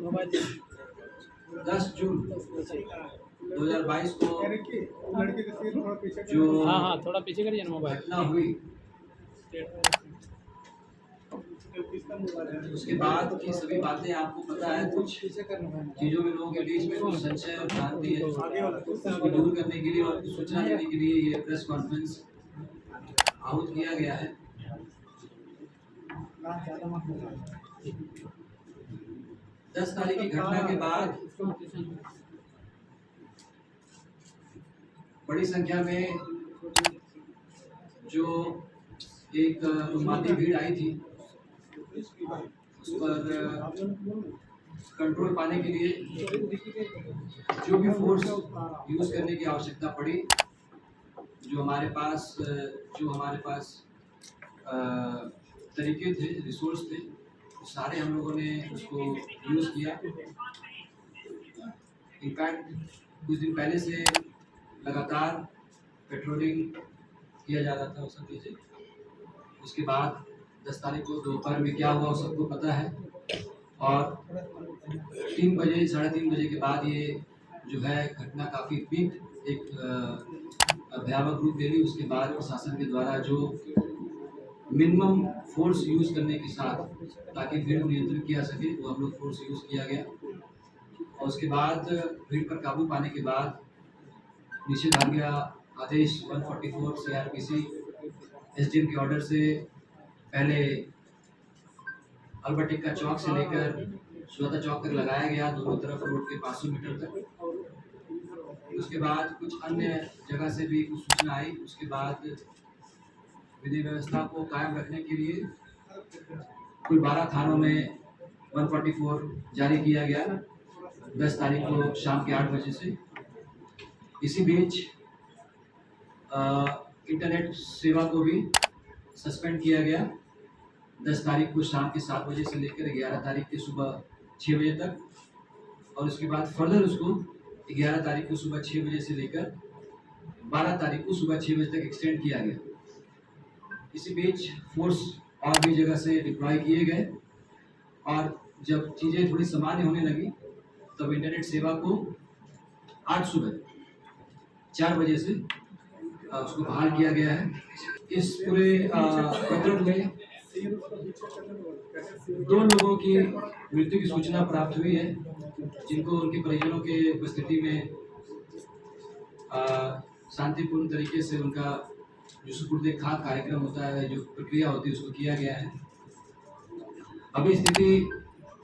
Mobile 10 जून 2022 को जो हाँ थोड़ा पीछे करिए ना मोबाइल। घटना हुई उसके बाद की सभी बातें आपको पता है। कुछ चीजों में लोगों के बीच में कुछ संशय और भ्रांति है, उसको दूर करने के लिए और कुछ सूचना देने के लिए ये प्रेस कॉन्फ्रेंस आहूत किया गया है। 10 तारीख की घटना के बाद बड़ी संख्या में जो एक उन्मादी भीड़ आई थी उस पर कंट्रोल पाने के लिए जो भी फोर्स यूज करने की आवश्यकता पड़ी, जो हमारे पास तरीके थे, रिसोर्स थे, सारे हम लोगों ने उसको यूज किया। इनफैक्ट कुछ दिन पहले से लगातार पेट्रोलिंग किया जा रहा था, सब चीज़ें। उसके बाद 10 तारीख को दोपहर में क्या हुआ सबको पता है, और 3 बजे 3:30 बजे के बाद ये जो है घटना काफ़ी पीक एक भयावह रूप ले ली। उसके बाद प्रशासन के द्वारा जो मिनिमम फोर्स यूज करने के साथ ताकि भीड़ को नियंत्रण किया सके, वो हम लोग फोर्स यूज किया गया। और उसके बाद भीड़ पर काबू पाने के बाद निषेधाज्ञा आदेश 144 CRPC SDM के ऑर्डर से पहले अल्बर्ट एक्का चौक से लेकर सुजाता चौक तक लगाया गया, दोनों तरफ रोड के 500 मीटर तक। उसके बाद कुछ अन्य जगह से भी कुछ सूचना आई। उसके बाद विधि व्यवस्था को कायम रखने के लिए कुल 12 थानों में 144 जारी किया गया 10 तारीख को शाम के 8 बजे से। इसी बीच इंटरनेट सेवा को भी सस्पेंड किया गया 10 तारीख को शाम के 7 बजे से लेकर 11 तारीख के सुबह 6 बजे तक, और उसके बाद फर्दर उसको 11 तारीख को सुबह 6 बजे से लेकर 12 तारीख को सुबह 6 बजे तक एक्सटेंड किया गया। इसी बीच फोर्स और भी जगह से डिप्लॉय किए गए, और जब चीज़ें थोड़ी सामान्य होने लगी तब इंटरनेट सेवा को आज सुबह 4 बजे से उसको बहाल किया गया है। इस पूरे प्रकरण में 2 लोगों की मृत्यु की सूचना प्राप्त हुई है, जिनको उनके परिजनों के उपस्थिति में शांतिपूर्ण तरीके से उनका जो सुपुर्दे खाक कार्यक्रम होता है, जो प्रक्रिया होती है, उसको किया गया है। अभी स्थिति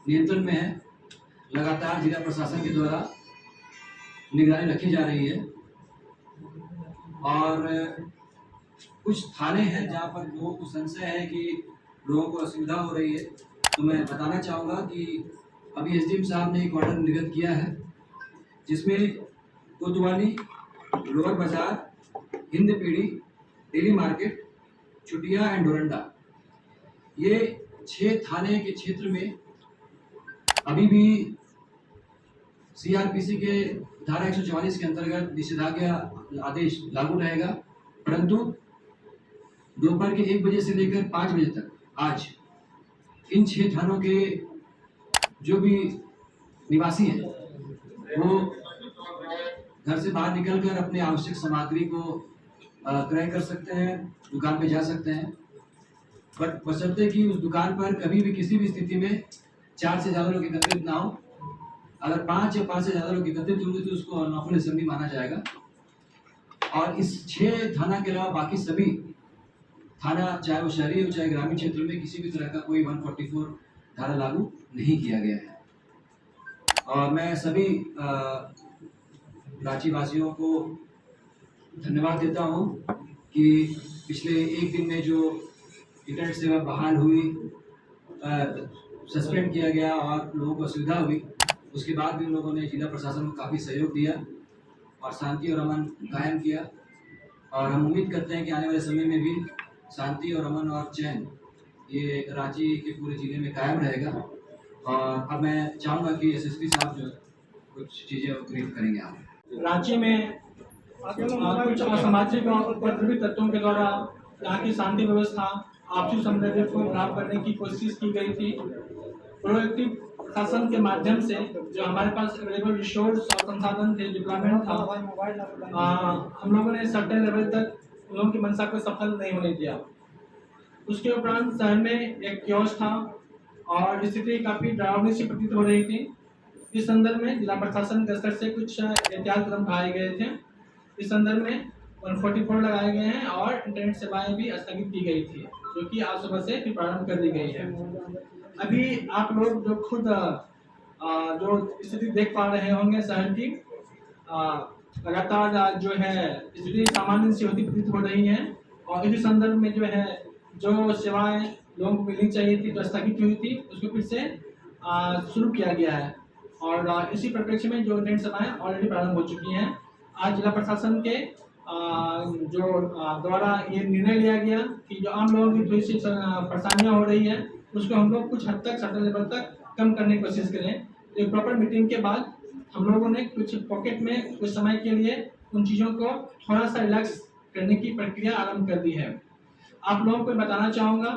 नियंत्रण में है। लगातार जिला प्रशासन के द्वारा निगरानी रखी जा रही है, और कुछ थाने हैं जहाँ पर लोगों को संशय है कि लोगों को असुविधा हो रही है। तो मैं बताना चाहूँगा कि अभी SDM साहब ने एक ऑर्डर निर्गत किया है, जिसमें कोतवाली, लोअर बाजार, हिंद पीढ़ी, daily market, Chutia and Doranda, ये 6 थाने के क्षेत्र में अभी भी CRPC के धारा 144 के अंतर्गत निषेधाज्ञा आदेश लागू रहेगा, परंतु दोपहर के 1 बजे से लेकर 5 बजे तक आज इन 6 थानों के जो भी निवासी हैं वो घर से बाहर निकलकर अपने आवश्यक सामग्री को क्रय कर सकते हैं, दुकान पे जा सकते हैं, बट बशर्ते कि उस दुकान पर कभी भी किसी भी स्थिति में 4 से ज़्यादा लोग एकत्रित ना हो। अगर 5 या 5 से ज़्यादा लोग एकत्रित होंगे तो उसको अनलॉफुल असेंबली माना जाएगा। और इस 6 थाना के अलावा बाकी सभी थाना, चाहे वो शहरी हो चाहे ग्रामीण क्षेत्र में, किसी भी तरह का कोई 144 धारा लागू नहीं किया गया है। और मैं सभी रांची वासियों को धन्यवाद देता हूँ कि पिछले 1 दिन में जो इंटरनेट सेवा बहाल हुई, सस्पेंड किया गया और लोगों को असुविधा हुई, उसके बाद भी उन लोगों ने जिला प्रशासन को काफ़ी सहयोग दिया और शांति और अमन कायम किया। और हम उम्मीद करते हैं कि आने वाले समय में भी शांति और अमन और चैन ये रांची के पूरे जिले में कायम रहेगा। और अब मैं चाहूँगा कि SSP साहब जो कुछ चीज़ें ब्रीफ करेंगे। आप रांची में कुछ असामाजिक और उपद्रवी तत्वों के द्वारा यहाँ की शांति व्यवस्था आपसी समन्वय को प्राप्त करने की कोशिश की गई थी। प्रोएक्टिव प्रशासन के माध्यम से जो हमारे पास अवेलेबल रिसोर्स और संसाधन थे, डिप्लॉयमेंट था, हम लोगों ने सर्टेन लेवल तक उन लोगों की मंशा को सफल नहीं होने दिया। उसके उपरांत शहर में एक कियोस्क था और स्थिति काफ़ी डरावनी सी प्रतीत हो रही थी। इस संदर्भ में जिला प्रशासन के स्तर से कुछ एहतियात कदम उठाए गए थे। इस संदर्भ में 144 लगाए गए हैं और इंटरनेट सेवाएं भी स्थगित की गई थी, जो कि आज सुबह से फिर प्रारंभ कर दी गई है। अभी आप लोग जो खुद जो स्थिति देख पा रहे होंगे शहर की, लगातार जो है स्थिति सामान्य सी होती प्रतीत हो रही है और इसी संदर्भ में जो है जो सेवाएं लोगों को मिलनी चाहिए थी जो स्थगित हुई थी उसको फिर से शुरू किया गया है और इसी परिप्रेक्ष्य में जो इंटरनेट सेवाएं ऑलरेडी प्रारंभ हो चुकी हैं। आज जिला प्रशासन के जो द्वारा ये निर्णय लिया गया कि जो आम लोगों की थोड़ी सी परेशानियाँ हो रही है उसको हम लोग कुछ हद तक सर्टेन लेवल तक कम करने की कोशिश करें। एक प्रॉपर मीटिंग के बाद हम लोगों ने कुछ पॉकेट में कुछ समय के लिए उन चीज़ों को थोड़ा सा रिलैक्स करने की प्रक्रिया आरंभ कर दी है। आप लोगों को बताना चाहूँगा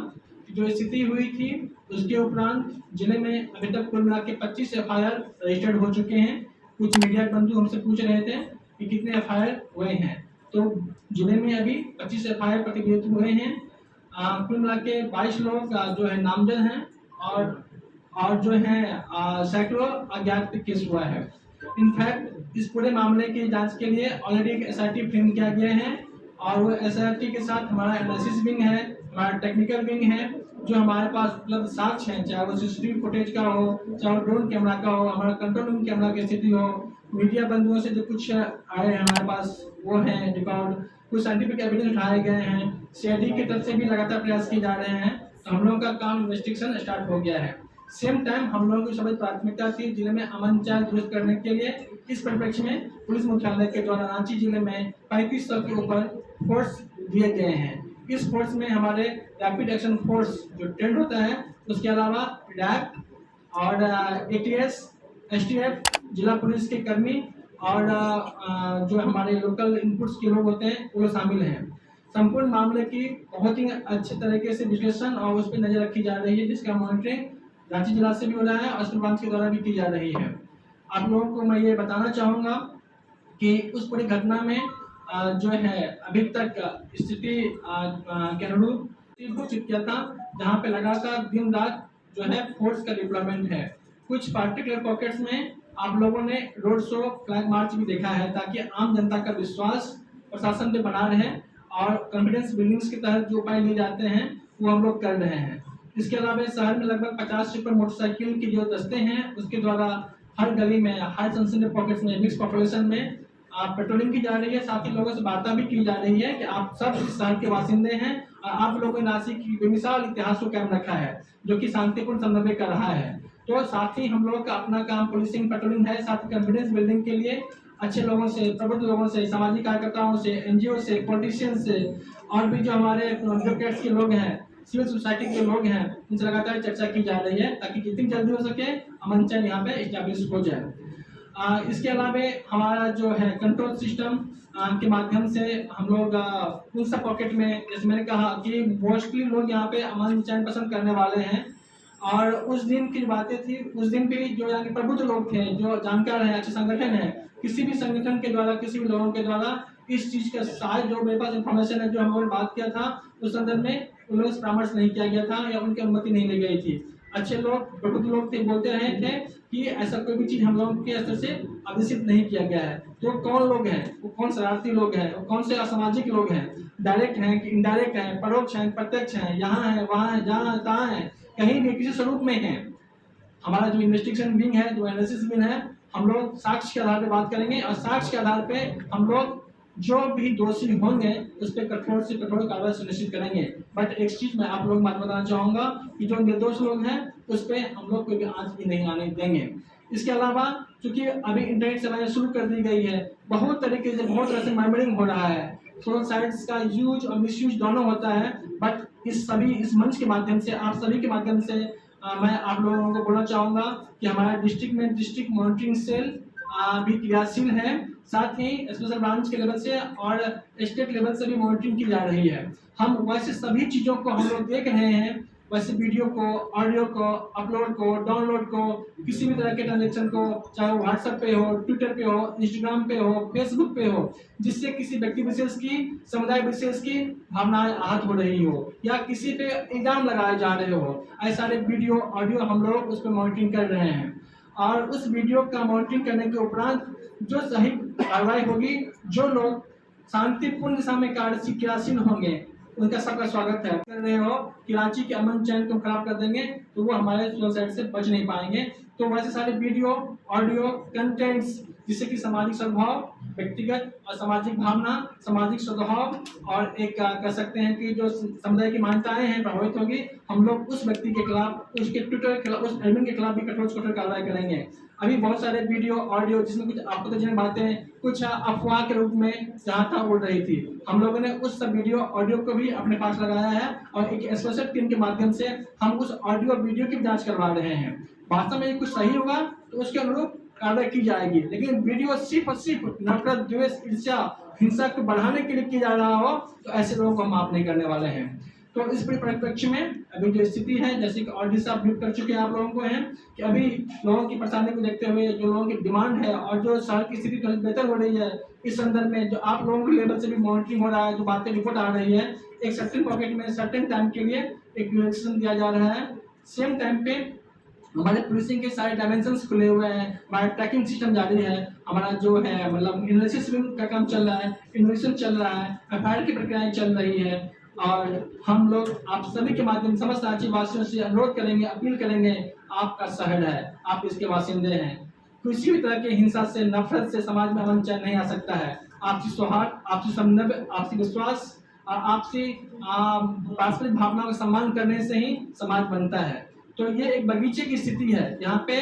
कि जो स्थिति हुई थी उसके उपरांत जिले में अभी तक कुल मिला के 25 FIR रजिस्टर्ड हो चुके हैं। कुछ मीडिया बंधु हमसे पूछ रहे थे कि कितने FIR हुए हैं, तो जिले में अभी 25 FIR प्रतिबंधित हुए हैं। कुल मिला के 22 लोग जो है नामजद हैं और जो है सैकड़ों अज्ञात केस हुआ है। इनफैक्ट इस पूरे मामले की जांच के लिए ऑलरेडी एक SIT फ्रेम किया गया है और वो SIT के साथ हमारा एनालिसिस विंग है, हमारा टेक्निकल विंग है, जो हमारे पास उपलब्ध साक्ष्य हैं, चाहे वो CCTV फुटेज का हो, चाहे वो ड्रोन कैमरा का हो, हमारा कंट्रोल रूम कैमरा की स्थिति हो, मीडिया बंधुओं से जो कुछ आए हैं हमारे पास वो है रिकॉर्ड, कुछ साइंटिफिक एविडेंस उठाए गए हैं, CID की तरफ से भी लगातार प्रयास किए जा रहे हैं। तो हम लोगों का काम इन्वेस्टिगेशन स्टार्ट हो गया है। सेम टाइम हम लोगों की सभी प्राथमिकता थी जिले में अमन चाहे दुरुस्त करने के लिए। इस परिप्रेक्ष्य में पुलिस मुख्यालय के द्वारा रांची जिले में 3500 के ऊपर फोर्स दिए गए हैं। इस फोर्स में हमारे रैपिड एक्शन फोर्स जो ट्रेंड होता है, उसके अलावा रैप और ATS, STF, जिला पुलिस के कर्मी और जो हमारे लोकल इनपुट्स के लोग होते हैं वो शामिल हैं। संपूर्ण मामले की बहुत ही अच्छे तरीके से विश्लेषण और उस पर नजर रखी जा रही है, जिसका मॉनिटरिंग रांची जिला से भी हो रहा है और ब्रांच के द्वारा भी की जा रही है। आप लोगों को मैं ये बताना चाहूँगा कि उस पूरी घटना में जो है अभी तक स्थिति के अनुरूप घोषित किया था, जहाँ पे लगातार दिन रात जो है फोर्स का डिप्लॉयमेंट है। कुछ पार्टिकुलर पॉकेट्स में आप लोगों ने रोड शो, फ्लैग मार्च भी देखा है, ताकि आम जनता का विश्वास प्रशासन पे बना रहे और कॉन्फिडेंस बिल्डिंग्स के तहत जो उपाय लिए जाते हैं वो हम लोग कर रहे हैं। इसके अलावा शहर में लगभग 50 से ऊपर मोटरसाइकिल की जो दस्ते हैं उसके द्वारा हर गली में, हर सेंसिटिव पॉकेट्स में, मिक्स पॉपुलेशन में पेट्रोलिंग की जा रही है। साथ ही लोगों से वार्ता भी की जा रही है कि आप सब इस शहर के वासिंदे हैं और आप लोगों ने रांची की बेमिसाल इतिहास को कायम रखा है, जो कि शांतिपूर्ण समन्वय कर रहा है। तो साथ ही हम लोग का अपना काम पुलिसिंग, पेट्रोलिंग है, साथ ही कॉन्फिडेंस बिल्डिंग के लिए अच्छे लोगों से, प्रबुद्ध लोगों से, सामाजिक कार्यकर्ताओं से, NGO से, पॉलिटिशियंस से और भी जो हमारे एडवोकेट्स के लोग हैं, सिविल सोसाइटी के लोग हैं, उनसे लगातार चर्चा की जा रही है ताकि जितनी जल्दी हो सके अमन चैन यहाँ पे एस्टैब्लिश हो जाए। इसके अलावा हमारा जो है कंट्रोल सिस्टम के माध्यम से हम लोग उन सब पॉकेट में, जैसे मैंने कहा कि मोस्टली लोग यहाँ पे अमन चैन पसंद करने वाले हैं और उस दिन की बातें थी, उस दिन भी जो यहाँ के प्रबुद्ध लोग थे, जो जानकार हैं, अच्छे संगठन है, किसी भी संगठन के द्वारा, किसी भी लोगों के द्वारा इस चीज़ का शायद जो मेरे पास इन्फॉर्मेशन है, जो हम लोगों ने बात किया था उस संदर्भ में उन लोगों से परामर्श नहीं किया गया था या उनकी अनुमति नहीं ली गई थी। अच्छे लोग, प्रबुद्ध लोग थे, बोलते रहे थे कि ऐसा कोई भी चीज़ हम लोगों के स्तर से आदेशित नहीं किया गया है। तो कौन लोग हैं, वो कौन शरारती लोग हैं, वो कौन से असामाजिक लोग हैं, डायरेक्ट हैं कि इनडायरेक्ट हैं, परोक्ष हैं, प्रत्यक्ष हैं, यहाँ है, वहाँ है, जहाँ है, तहाँ है, कहीं भी किसी स्वरूप में है। हमारा जो इन्वेस्टिगेशन विंग है, जो एनालिसिस विंग है, हम लोग साक्ष्य के आधार पर बात करेंगे और साक्ष्य के आधार पर हम लोग जो भी दोषी होंगे उस पर कठोर से कठोर कार्रवाई सुनिश्चित करेंगे। बट एक चीज मैं आप लोग बात बताना चाहूँगा कि जो निर्दोष लोग हैं उस पर हम लोग कोई भी आंच भी नहीं आने देंगे। इसके अलावा चूंकि अभी इंटरनेट सेवाएं शुरू कर दी गई है, बहुत तरीके से, बहुत तरह से मॉनिटरिंग हो रहा है, सोशल साइट्स का यूज और मिसयूज दोनों होता है। बट इस मंच के माध्यम से, आप सभी के माध्यम से मैं आप लोगों को बोलना चाहूँगा कि हमारा डिस्ट्रिक्ट में डिस्ट्रिक्ट मॉनिटरिंग सेल भी क्रियाशील है साथ ही स्पेशल ब्रांच के लेवल से और स्टेट लेवल से भी मॉनिटरिंग की जा रही है। हम वैसे सभी चीज़ों को हम लोग देख रहे हैं, वैसे वीडियो को, ऑडियो को, अपलोड को, डाउनलोड को, किसी भी तरह के ट्रांजेक्शन को, चाहे वो व्हाट्सएप पे हो, ट्विटर पे हो, इंस्टाग्राम पे हो, फेसबुक पे हो, जिससे किसी व्यक्ति विशेष की, समुदाय विशेष की भावनाएं आहत हो रही हो या किसी पे इल्जाम लगाए जा रहे हो, ऐसे सारे वीडियो, ऑडियो हम लोग उस पर मॉनिटरिंग कर रहे हैं। और उस वीडियो का मॉनिटरिंग करने के उपरांत जो सही कार्रवाई होगी, जो लोग शांतिपूर्ण दिशा में क्रियाशील होंगे, उनका सबका स्वागत है। कर रहे हो कि रांची के अमन चैन को खराब कर देंगे तो वो हमारे सुसाइड से बच नहीं पाएंगे। तो वैसे सारे वीडियो, ऑडियो, कंटेंट्स जिससे कि सामाजिक सद्भाव, व्यक्तिगत और सामाजिक भावना, सामाजिक सद्भाव और एक कह सकते हैं कि जो समुदाय की मान्यताएं हैं प्रभावित होगी, हम लोग उस व्यक्ति के खिलाफ, उसके ट्विटर के खिलाफ, उस एडमिन के खिलाफ भी कठोर से कठोर कार्रवाई करेंगे। अभी बहुत सारे वीडियो, ऑडियो जिसमें कुछ आपत्तिजनक बातें, कुछ अफवाह के रूप में जहाँ तहाँ उड़ रही थी, हम लोगों ने उस सब वीडियो, ऑडियो को भी अपने पास लगाया है और एक स्पेशल टीम के माध्यम से हम उस ऑडियो, वीडियो की जांच करवा रहे हैं। वास्तव में कुछ सही होगा तो उसके अनुरूप कार्रवाई की जाएगी, लेकिन वीडियो सिर्फ और सिर्फ नफरत, द्वेष, ईर्ष्या, हिंसा को बढ़ाने के लिए किया जा रहा हो तो ऐसे लोगों को हम माफ नहीं करने वाले हैं। तो इस परिप्रेक्ष्य में अभी जो स्थिति है, जैसे कि ऑलरेडी साहब ब्रीफ कर चुके हैं आप लोगों को, हैं कि अभी लोगों की परेशानी को देखते हुए जो लोगों की डिमांड है और जो शहर की स्थिति थोड़ी बेहतर हो रही है, इस संदर्भ में जो आप लोगों के लेवल से भी मॉनिटरिंग हो रहा है, जो बातें रिपोर्ट आ रही है, एक सर्टेन पॉकेट में सर्टेन टाइम के लिए एक रिलेक्सेशन दिया जा रहा है। सेम टाइम पे हमारे पुलिसिंग के सारे डायमेंशंस खुले हुए हैं, हमारा ट्रैकिंग सिस्टम जारी है, हमारा जो है मतलब एनालिसिस का काम चल रहा है, इन्वेस्टिगेशन चल रहा है, एफआईआर की प्रक्रियाएं चल रही है और हम लोग आप सभी के माध्यम से समस्त राज्य वासियों से अनुरोध करेंगे, अपील करेंगे, आपका शहर है, आप इसके वासिंदे हैं, किसी भी तरह की हिंसा से, नफरत से समाज में अमन चैन नहीं आ सकता है। आपसी सौहार्द, आपसी समन्वय, आपसी विश्वास और आपसी पारस्परिक भावनाओं का सम्मान करने से ही समाज बनता है। तो ये एक बगीचे की स्थिति है, यहाँ पे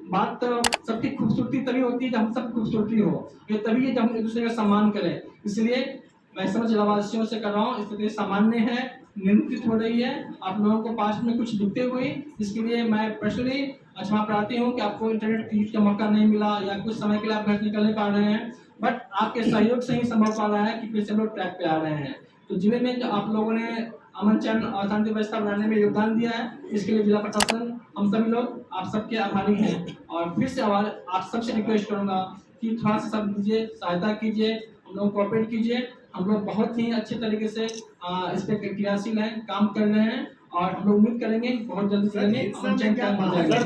बात तो सबकी खूबसूरती तभी होती है जब हम सब खूबसूरती हो, ये तभी है जब हम एक दूसरे का सम्मान करें। इसलिए मैं समझ जिलावासियों से कर रहा हूँ, स्थिति सामान्य है, नियंत्रित हो रही है। आप लोगों को पास्ट में कुछ दिखते हुए, इसके लिए मैं पर्सनली क्षमा प्रार्थी हूँ कि आपको इंटरनेट यूज का मौका नहीं मिला या कुछ समय के लिए आप घर से निकल नहीं पा रहे हैं, बट आपके सहयोग से ही संभव पा रहा है कि फिर से हम लोग ट्रैक पे आ रहे हैं। तो जिले में जो आप लोगों ने अमन चैन और शांति व्यवस्था बनाने में योगदान दिया है, इसके लिए जिला प्रशासन, हम सभी लोग आप सबके आभारी हैं। और फिर से आप सबसे रिक्वेस्ट करूंगा कि थोड़ा सा सब दीजिए, सहायता कीजिए, हम लोग कोऑपरेट कीजिए। हम लोग बहुत ही अच्छे तरीके से इस पर क्रियाशील हैं, काम कर रहे हैं और हम लोग उम्मीद करेंगे बहुत जल्दी करेंगे अमन चैन कायम हो जाएगा।